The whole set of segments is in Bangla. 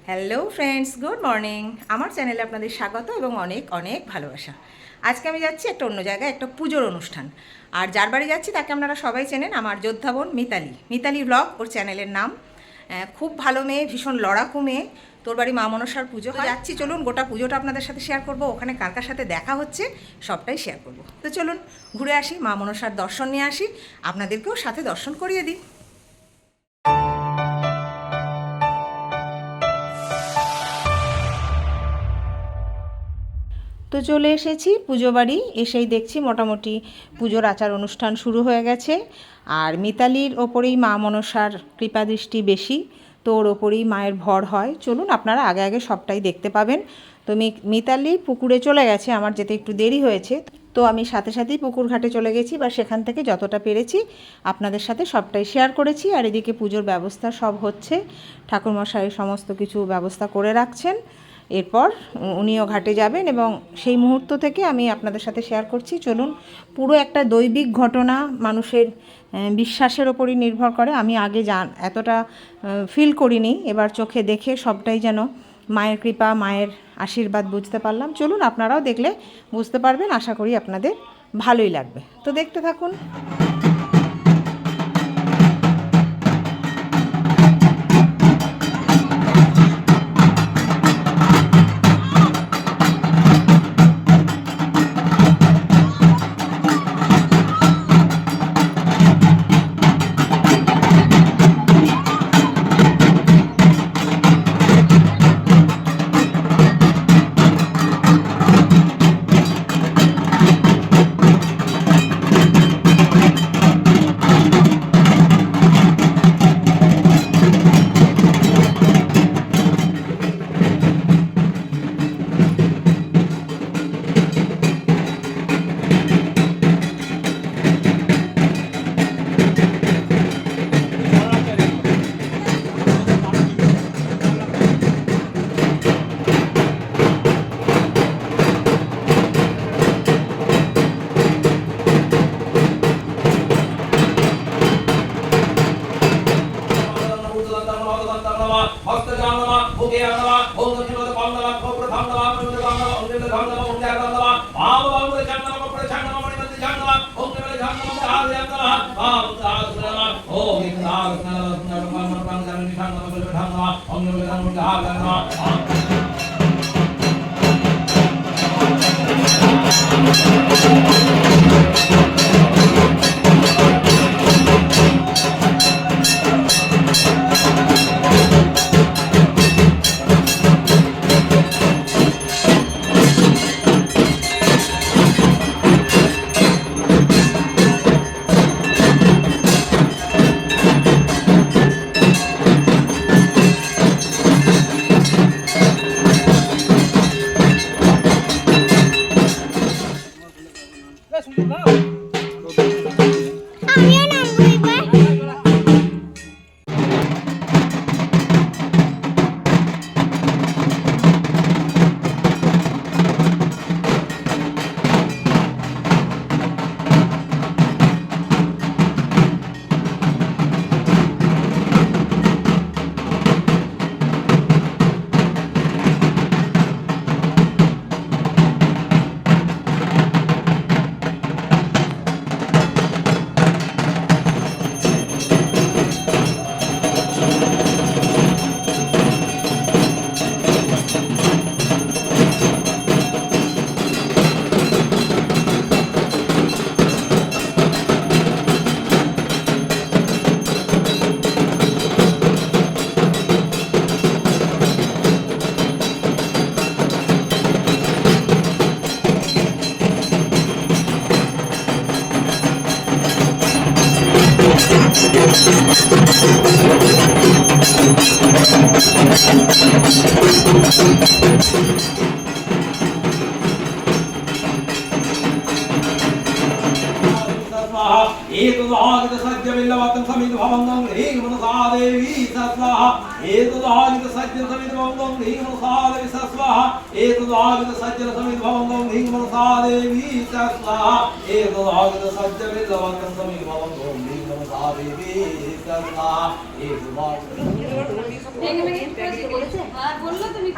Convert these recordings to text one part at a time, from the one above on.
Hello friends, good morning. আমার চ্যানেলে আপনাদের স্বাগত এবং অনেক অনেক ভালোবাসা। আজকে আমি যাচ্ছি একটা অন্য জায়গায়, একটা পুজোর অনুষ্ঠান। আর যার বাড়ি যাচ্ছি তাকে আপনারা সবাই চেনেন, আমার যোদ্ধা বোন মিতালি ব্লগ ওর চ্যানেলের নাম। খুব ভালো মেয়ে, ভীষণ লড়াকু মেয়ে। তোর বাড়ি মা মনসার পুজো যাচ্ছি, চলুন গোটা পুজোটা আপনাদের সাথে শেয়ার করব। ওখানে কার কার সাথে দেখা হচ্ছে সবটাই শেয়ার করব। তো চলুন ঘুরে আসি, মা মনসার দর্শন নিয়ে আসি, আপনাদেরকেও সাথে দর্শন করিয়ে দিই। তো চলে এসেছি পুজো বাড়ি, এসেই দেখছি মোটামুটি পুজোর আচার অনুষ্ঠান শুরু হয়ে গেছে। আর মিতালির ওপরেই মা মনসার কৃপাদৃষ্টি বেশি, তো ওর ওপরেই মায়ের ভর হয়। চলুন আপনারা আগে আগে সবটাই দেখতে পাবেন। তো মিতালি পুকুরে চলে গেছে, আমার যেতে একটু দেরি হয়েছে, তো আমি সাথে সাথেই পুকুর ঘাটে চলে গেছি। বা সেখান থেকে যতটা পেরেছি আপনাদের সাথে সবটাই শেয়ার করেছি। আর এদিকে পুজোর ব্যবস্থা সব হচ্ছে, ঠাকুরমশাই সমস্ত কিছু ব্যবস্থা করে রাখছেন। এরপর উনিও ঘাটে যাবেন এবং সেই মুহূর্ত থেকে আমি আপনাদের সাথে শেয়ার করছি। চলুন, পুরো একটা দৈবিক ঘটনা, মানুষের বিশ্বাসের ওপরই নির্ভর করে। আমি আগে এতটা ফিল করিনি, এবার চোখে দেখে সবটাই যেন মায়ের কৃপা, মায়ের আশীর্বাদ বুঝতে পারলাম। চলুন আপনারাও দেখলে বুঝতে পারবেন, আশা করি আপনাদের ভালোই লাগবে। তো দেখতে থাকুন।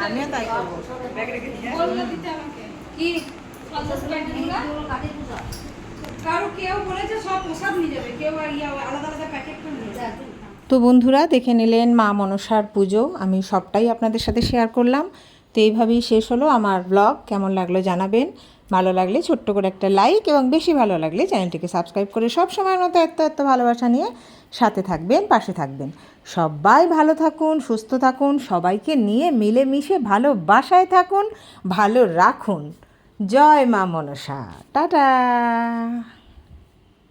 আমিও তাই করবো। বললো দিতে আমাকে কি কারো কেউ বলেছে সব প্রসাদ নিয়ে যাবে, কেউ আলাদা আলাদা প্যাকেট করে নিয়ে যাবে। তো বন্ধুরা দেখে নিলেন মা মনসার পুজো, আমি সবটাই আপনাদের সাথে শেয়ার করলাম। তো এইভাবেই শেষ হলো আমার ব্লগ। কেমন লাগলো জানাবেন, ভালো লাগলে ছোট্ট করে একটা লাইক, এবং বেশি ভালো লাগলে চ্যানেলটিকে সাবস্ক্রাইব করে সব সময়ের মতো এত ভালোবাসা নিয়ে সাথে থাকবেন, পাশে থাকবেন। সবাই ভালো থাকুন, সুস্থ থাকুন, সবাইকে নিয়ে মিলেমিশে ভালোবাসায় থাকুন, ভালো রাখুন। জয় মা মনসা, টাটা।